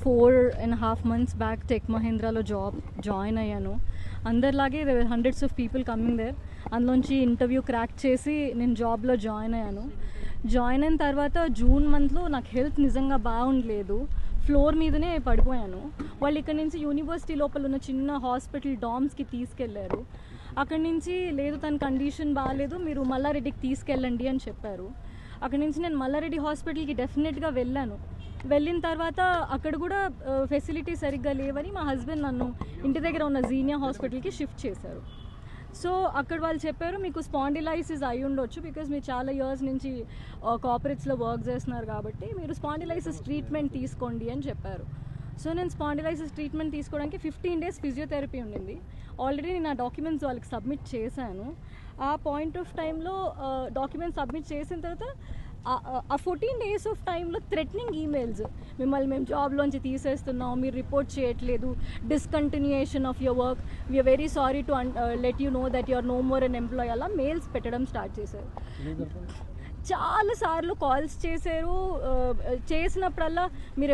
4.5 months back Tech మహీంద్రాలో join అయ్యాను. అందరిలాగే hundreds of people coming there. అందులోంచి ఇంటర్వ్యూ క్రాక్ చేసి నేను జాబ్లో జాయిన్ అయ్యాను. జాయిన్ అయిన తర్వాత జూన్ మంత్లో నాకు హెల్త్ నిజంగా బాగుండలేదు. ఫ్లోర్ మీదనే పడిపోయాను. వాళ్ళు ఇక్కడ నుంచి యూనివర్సిటీ లోపల ఉన్న చిన్న హాస్పిటల్ డామ్స్కి తీసుకెళ్లారు. అక్కడి నుంచి లేదు తన కండిషన్ బాగాలేదు, మీరు మల్లారెడ్డికి తీసుకెళ్ళండి అని చెప్పారు. అక్కడి నుంచి నేను మల్లారెడ్డి హాస్పిటల్కి డెఫినెట్గా వెళ్ళాను. వెళ్ళిన తర్వాత అక్కడ కూడా ఫెసిలిటీ సరిగ్గా లేవని మా హస్బెండ్ నన్ను ఇంటి దగ్గర ఉన్న జీనియా హాస్పిటల్కి షిఫ్ట్ చేశారు. సో అక్కడ వాళ్ళు చెప్పారు మీకు స్పాండిలైసిస్ అయి ఉండొచ్చు, బికాజ్ మీరు చాలా ఇయర్స్ నుంచి కార్పొరేట్స్లో వర్క్ చేస్తున్నారు కాబట్టి మీరు స్పాండిలైసిస్ ట్రీట్మెంట్ తీసుకోండి అని చెప్పారు. సో నేను స్పాండిలైసిస్ ట్రీట్మెంట్ తీసుకోవడానికి 15 days ఫిజియోథెరపీ ఉండింది. ఆల్రెడీ నేను ఆ డాక్యుమెంట్స్ వాళ్ళకి సబ్మిట్ చేశాను. ఆ పాయింట్ ఆఫ్ టైంలో డాక్యుమెంట్స్ సబ్మిట్ చేసిన తర్వాత ఆ 14 days ఆఫ్ టైంలో థ్రెటనింగ్ ఈమెయిల్స్, మిమ్మల్ని మేము జాబ్లోంచి తీసేస్తున్నాం, మీరు రిపోర్ట్ చేయట్లేదు, discontinuation of your work, we are very sorry to let you know that your no more an employee, అలా మెయిల్స్ పెట్టడం స్టార్ట్ చేశారు. చాలాసార్లు కాల్స్ చేశారు. చేసినప్పుడల్లా మీరు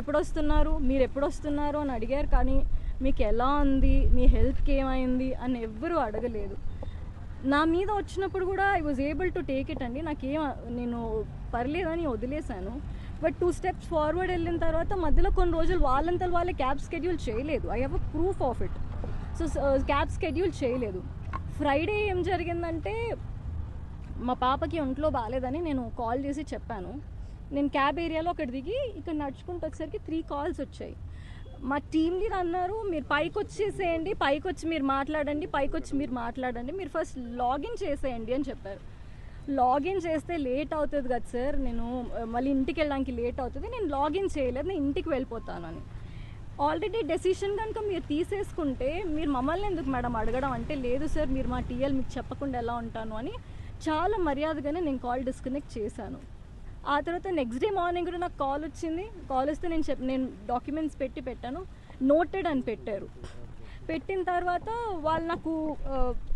ఎప్పుడొస్తున్నారు అని అడిగారు. కానీ మీకు ఎలా ఉంది, మీ హెల్త్కి ఏమైంది అని ఎవ్వరూ అడగలేదు. నా మీద వచ్చినప్పుడు కూడా I was able to take it అండి. నేను పర్లేదని వదిలేశాను. బట్ 2 steps ఫార్వర్డ్ వెళ్ళిన తర్వాత మధ్యలో కొన్ని రోజులు వాళ్ళంతలో వాళ్ళే క్యాబ్ స్కెడ్యూల్ చేయలేదు. I have a proof of it. So cab schedule చేయలేదు. ఫ్రైడే ఏం జరిగిందంటే మా పాపకి ఒంట్లో బాగాలేదని నేను కాల్ చేసి చెప్పాను. నేను క్యాబ్ ఏరియాలో అక్కడ దిగి ఇక్కడ నడుచుకుంటూ వచ్చేసరికి 3 calls వచ్చాయి. మా టీమ్ లీడర్ అన్నారు మీరు పైకి వచ్చేసేయండి, పైకి వచ్చి మీరు మాట్లాడండి, మీరు ఫస్ట్ లాగిన్ చేసేయండి అని చెప్పారు. లాగిన్ చేస్తే లేట్ అవుతుంది కదా సార్, నేను మళ్ళీ ఇంటికి వెళ్ళడానికి లేట్ అవుతుంది, నేను లాగిన్ చేయలేదు, నేను ఇంటికి వెళ్ళిపోతాను అని. ఆల్రెడీ డెసిషన్ కనుక మీరు తీసేసుకుంటే మీరు మమ్మల్ని ఎందుకు మేడం అడగడం అంటే, లేదు సార్ మీరు మా టీఎల్ మీకు చెప్పకుండా ఎలా ఉంటాను అని చాలా మర్యాదగానే నేను కాల్ డిస్కనెక్ట్ చేశాను. ఆ తర్వాత నెక్స్ట్ డే మార్నింగ్ కూడా నాకు కాల్ వచ్చింది. కాల్ వస్తే నేను డాక్యుమెంట్స్ పెట్టాను, నోటెడ్ అని పెట్టారు. పెట్టిన తర్వాత వాళ్ళు నాకు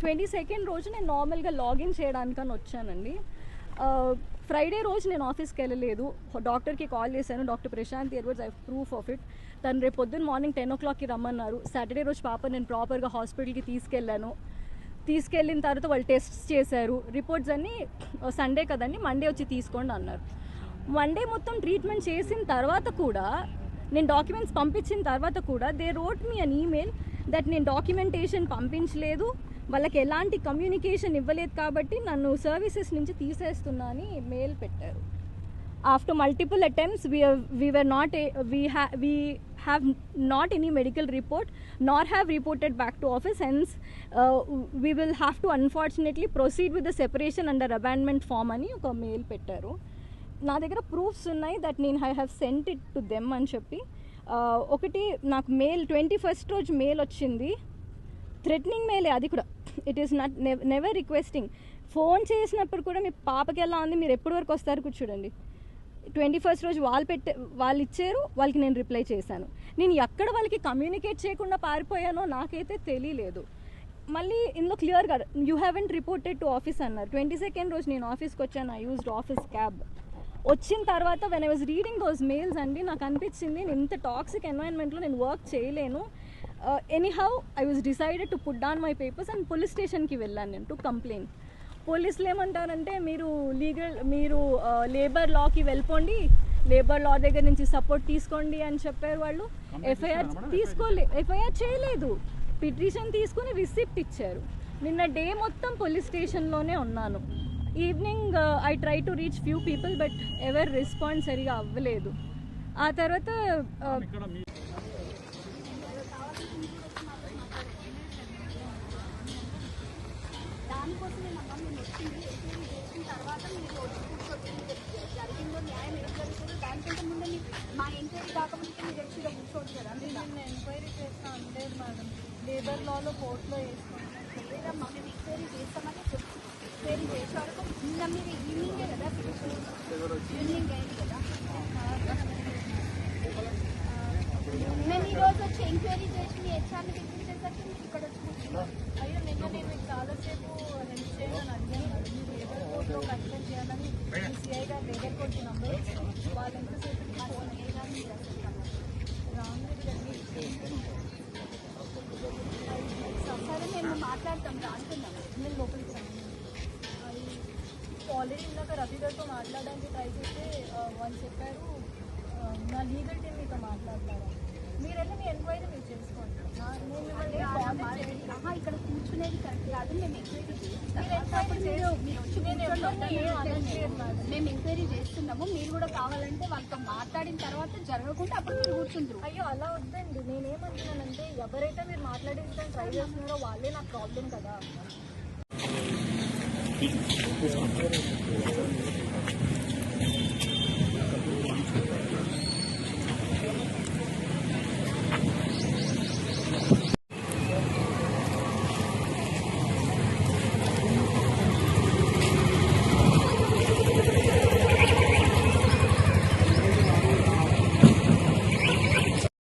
22nd రోజు నేను నార్మల్గా లాగిన్ చేయడానికని వచ్చానండి. ఫ్రైడే రోజు నేను ఆఫీస్కి వెళ్ళలేదు. డాక్టర్కి కాల్ చేశాను, doctor Prashant Edwards, I proof of it. తను రేపు పొద్దున్న మార్నింగ్ 10 o'clockకి రమ్మన్నారు. సాటర్డే రోజు పాప నేను ప్రాపర్గా హాస్పిటల్కి తీసుకెళ్ళిన తర్వాత వాళ్ళు టెస్ట్స్ చేశారు. రిపోర్ట్స్ అన్నీ సండే కదండి, మండే వచ్చి తీసుకోండి అన్నారు. మండే మొత్తం ట్రీట్మెంట్ చేసిన తర్వాత కూడా, నేను డాక్యుమెంట్స్ పంపించిన తర్వాత కూడా they wrote me an email that నేను డాక్యుమెంటేషన్ పంపించలేదు, వాళ్ళకి ఎలాంటి కమ్యూనికేషన్ ఇవ్వలేదు కాబట్టి నన్ను సర్వీసెస్ నుంచి తీసేస్తున్నా అని మెయిల్ పెట్టారు. After multiple attempts, we have not any medical report, nor have reported back to office. Hence, we will have to unfortunately proceed with the separation under abandonment form అని ఒక mail పెట్టారు. నా దగ్గర proofs ఉన్నాయి that నేను I have sent it to them అని చెప్పి. ఒకటి నాకు మెయిల్ 21st రోజు మెయిల్ వచ్చింది, థ్రెటనింగ్ మెయిలే అది కూడా. It is not never requesting. Phone చేసినప్పుడు కూడా మీ పాపకి ఎలా ఉంది, మీరు ఎప్పటి వరకు వస్తారు కూర్చోండి. 21st రోజు వాళ్ళు ఇచ్చారు, వాళ్ళకి నేను రిప్లై చేశాను. నేను ఎక్కడ వాళ్ళకి కమ్యూనికేట్ చేయకుండా పారిపోయానో నాకైతే తెలియలేదు. మళ్ళీ ఇందులో క్లియర్గా you haven't reported to office అన్నారు. 22nd రోజు నేను ఆఫీస్కి వచ్చాను. I used office cab. వచ్చిన తర్వాత when I was reading those mails అండి, నాకు అనిపించింది నేను ఇంత టాక్సిక్ ఎన్వైరన్మెంట్లో నేను వర్క్ చేయలేను. Anyhow I was decided to put down my papers and police స్టేషన్కి వెళ్ళాను నేను టు కంప్లైంట్. పోలీసులు ఏమంటారంటే మీరు లేబర్ లాకి వెళ్ళిపోండి, లేబర్ లా దగ్గర నుంచి సపోర్ట్ తీసుకోండి అని చెప్పారు. వాళ్ళు ఎఫ్ఐఆర్ చేయలేదు, పిటిషన్ తీసుకుని రిసిప్ట్ ఇచ్చారు. నిన్న డే మొత్తం పోలీస్ స్టేషన్లోనే ఉన్నాను. Evening I try to reach few people but ever response సరిగా అవ్వలేదు. ఆ తర్వాత మా ఎంక్వైరీ కాకపోతే మీరు వచ్చి కూర్చోవచ్చు కదా. నేను ఎంక్వైరీ చేస్తా అనలేదు మేడం, లేబర్ లాలో కోర్టులో వేసుకుంటాను లేదమ్మా. మేము ఎంక్వైరీ చేస్తామని ఎంక్వైరీ చేసే వరకు నిన్న మీరు ఈవినింగే కదా, ఈవినింగ్ అయింది కదా. మేము ఈరోజు వచ్చి ఎంక్వైరీ చేసి మీ హెచ్ఆర్ని పిలిపించేసరికి మీరు ఇక్కడ వచ్చి కూర్చున్నారు. అయ్యో నిన్న నేను మీకు చాలాసేపు హెల్ప్ చేయమని అడిగాను. మీరు లేబర్ కోర్టులో కన్సల్ట్ చేయాలని సిఐ గారు లేబర్ కోర్టు నంబర్ వాళ్ళు ఎంతసేపు ఫోన్ ఏ కానీ రాంగ్ అధికారితో మాట్లాడడానికి ట్రై చేస్తే వాళ్ళు చెప్పారు నా లీగల్ టీమ్ మీతో మాట్లాడతారు, మీరు వెళ్ళి మీ ఎంక్వైరీ మీరు చేసుకోండి. నేను మిమ్మల్ని bother చేయను. ఇక్కడ కూర్చునేది కరెక్ట్ కాదు. మేము ఎంక్వైరీ మేము ఎంక్వైరీ చేస్తున్నాము. మీరు కూడా కావాలంటే వాళ్ళతో మాట్లాడిన తర్వాత జరగకుండా అప్పుడు మీరు కూర్చుంటారు. అయ్యో అలా వద్దండి. నేనేమంటున్నానంటే ఎవరైతే మీరు మాట్లాడించడానికి ట్రై చేస్తున్నారో వాళ్ళే నాకు ప్రాబ్లం కదా.